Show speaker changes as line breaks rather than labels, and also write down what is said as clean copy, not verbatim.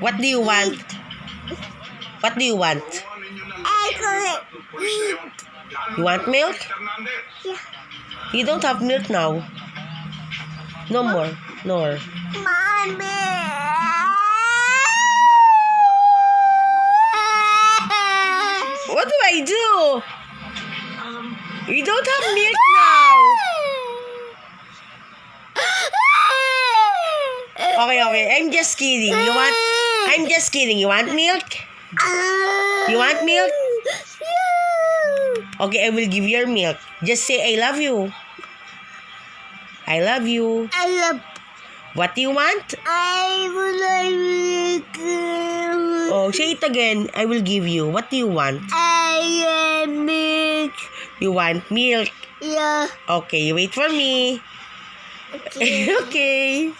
What do you want? What do you want? You want milk?
Yeah.
You don't have milk now. No more. No more.
Mommy.
What do I do? You don't have milk now. Okay. I'm just kidding. I'm just kidding. You want milk? You want milk? Okay, I will give you your milk. Just say, I love you. I love you.
I love.
What do you want?
I would like milk.
Oh, say it again. I will give you. What do you want?
I want milk.
You want milk?
Yeah.
Okay, wait for me.
Okay.
Okay.